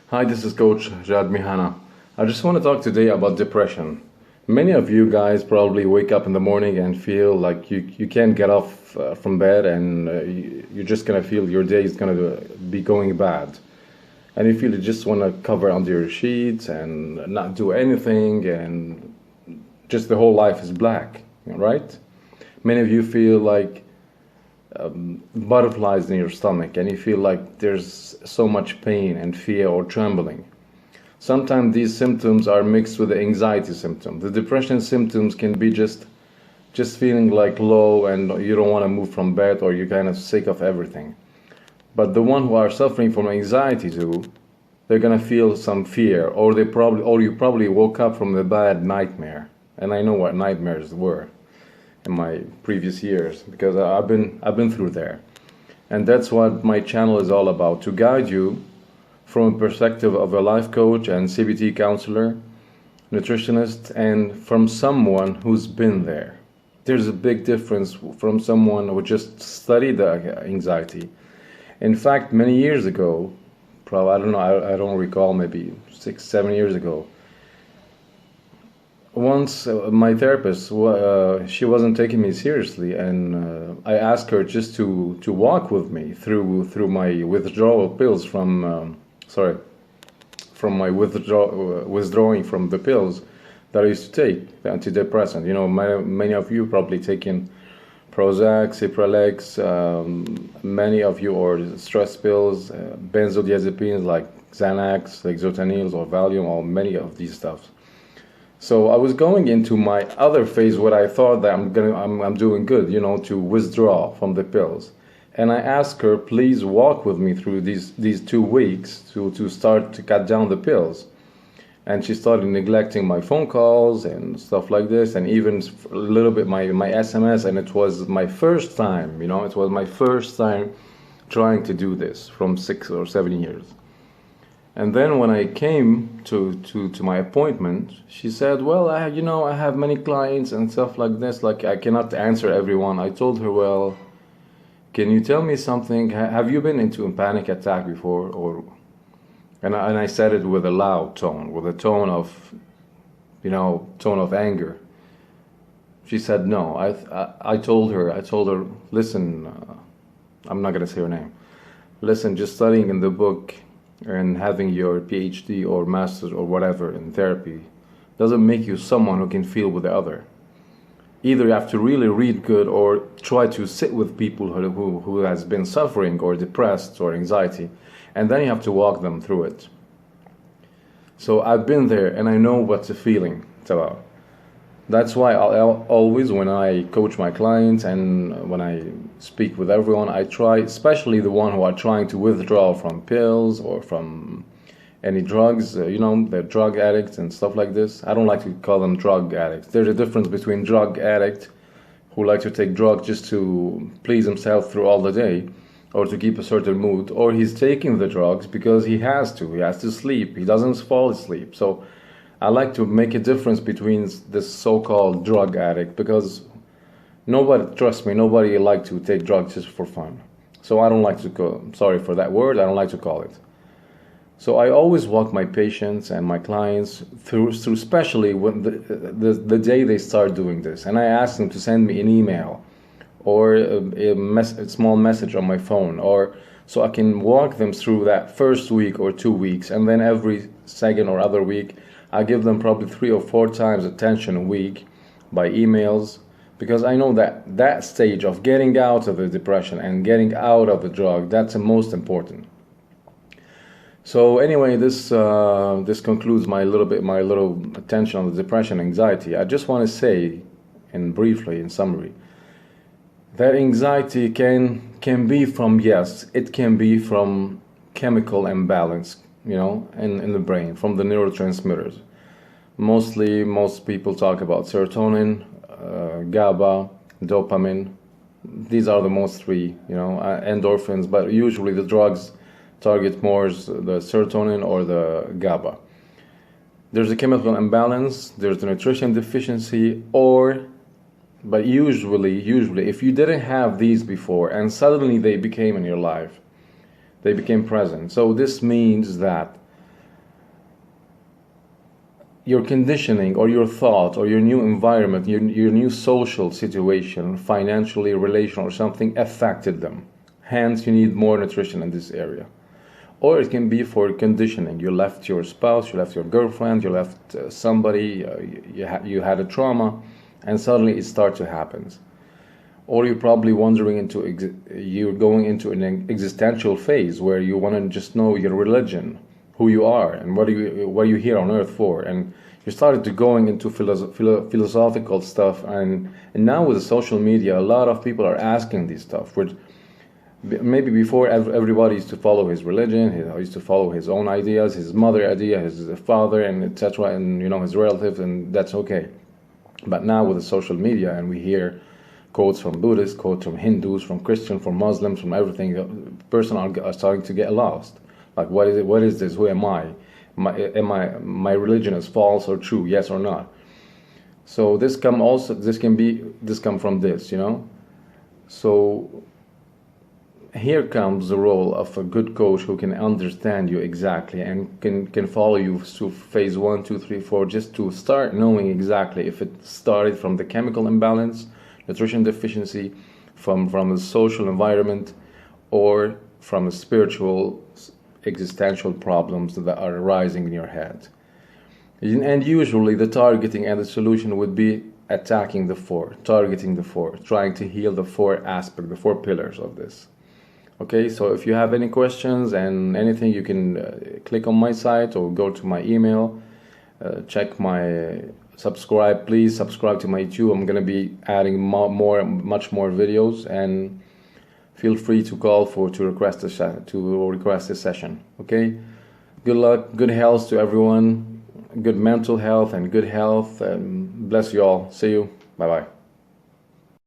Hi, this is Coach Jad Mihanna. I just want to talk today about depression. Many of you guys probably wake up in the morning and feel like you can't get off from bed, and you're just going to feel your day is going to be going bad. And you feel you just want to cover under your sheets and not do anything, and just the whole life is black, right? Many of you feel like butterflies in your stomach, and you feel like there's so much pain and fear or trembling. Sometimes these symptoms are mixed with the anxiety symptom. The depression symptoms can be just feeling like low and you don't want to move from bed, or you're kind of sick of everything. But the one who are suffering from anxiety too, they're gonna feel some fear, or you probably woke up from a bad nightmare. And I know what nightmares were in my previous years, because I've been through there. And that's what my channel is all about, to guide you from a perspective of a life coach and CBT counselor, nutritionist, and from someone who's been there. There's a big difference from someone who just studied the anxiety. In fact, many years ago, probably, I don't know, I don't recall, maybe 6, 7 years ago, once my therapist, she wasn't taking me seriously, and I asked her just to walk with me through my withdrawal pills from my withdrawing from the pills that I used to take, the antidepressant. You know, many of you probably taking Prozac, Cipralex, many of you, or stress pills, benzodiazepines like Xanax, Lexotanil, or Valium, or many of these stuff. So I was going into my other phase where I thought that I'm doing good, you know, to withdraw from the pills. And I asked her, please walk with me through these 2 weeks to start to cut down the pills. And she started neglecting my phone calls and stuff like this, and even a little bit my SMS. And it was my first time, you know, it was my first time trying to do this from 6 or 7 years. And then when I came to my appointment, she said, well, I have many clients and stuff like this, like I cannot answer everyone. I told her, well, can you tell me something? Have you been into a panic attack before? And I said it with a loud tone, with a tone of, tone of anger. She said no. I told her, listen, I'm not gonna say her name. Listen, just studying in the book and having your PhD or master's or whatever in therapy doesn't make you someone who can feel with the other. Either you have to really read good, or try to sit with people who has been suffering or depressed or anxiety, and then you have to walk them through it. So I've been there, and I know what the feeling it's about. That's why I'll always, when I coach my clients and when I speak with everyone, I try, especially the one who are trying to withdraw from pills or from any drugs, the drug addicts and stuff like this. I don't like to call them drug addicts. There's a difference between drug addict, who like to take drugs just to please himself through all the day, or to keep a certain mood, or he's taking the drugs because he has to sleep, he doesn't fall asleep. So I like to make a difference between this so-called drug addict, because trust me, nobody like to take drugs just for fun. So I don't like to go, sorry for that word, I don't like to call it. So I always walk my patients and my clients through especially when the day they start doing this. And I ask them to send me an email or a small message on my phone, or so I can walk them through that first week or 2 weeks. And then every second or other week, I give them probably 3 or 4 times attention a week by emails, because I know that stage of getting out of the depression and getting out of the drug, that's the most important. So anyway, this concludes my little attention on the depression, anxiety. I just want to say, briefly, in summary, that anxiety can be from, yes, it can be from chemical imbalance, in the brain, from the neurotransmitters. Most people talk about serotonin, GABA, dopamine. These are the most 3, endorphins, but usually the drugs target more the serotonin or the GABA. There's a chemical imbalance, there's a nutrition deficiency, but usually, if you didn't have these before and suddenly they became in your life, they became present. So this means that your conditioning or your thought or your new environment, your new social situation, financially, relational, or something affected them. Hence, you need more nutrition in this area. Or it can be for conditioning. You left your spouse, you left your girlfriend, you left somebody, you had a trauma, and suddenly it starts to happen. Or you're probably you're going into an existential phase where you want to just know your religion, who you are, and what are you here on earth for. And you started to going into philosophical stuff, and now with the social media, a lot of people are asking this stuff. Which maybe before everybody used to follow his religion, he used to follow his own ideas, his mother idea, his father, and etc., and his relatives, and that's okay. But now with the social media, and we hear quotes from Buddhists, quotes from Hindus, from Christians, from Muslims, from everything, person are starting to get lost. Like, what is it? What is this? Who am I? My religion is false or true? Yes or not? So this come from this, So here comes the role of a good coach who can understand you exactly and can follow you through phase 1, 2, 3, 4, just to start knowing exactly if it started from the chemical imbalance, nutrition deficiency, from the social environment, or from the spiritual existential problems that are arising in your head. And usually the targeting and the solution would be attacking targeting the four, trying to heal the four aspects, the four pillars of this. Okay, so if you have any questions and anything, you can click on my site or go to my email, check my subscribe. Please subscribe to my YouTube. I'm going to be adding much more videos, and feel free to call to request a session. Okay, good luck, good health to everyone, good mental health and good health, and bless you all. See you. Bye bye.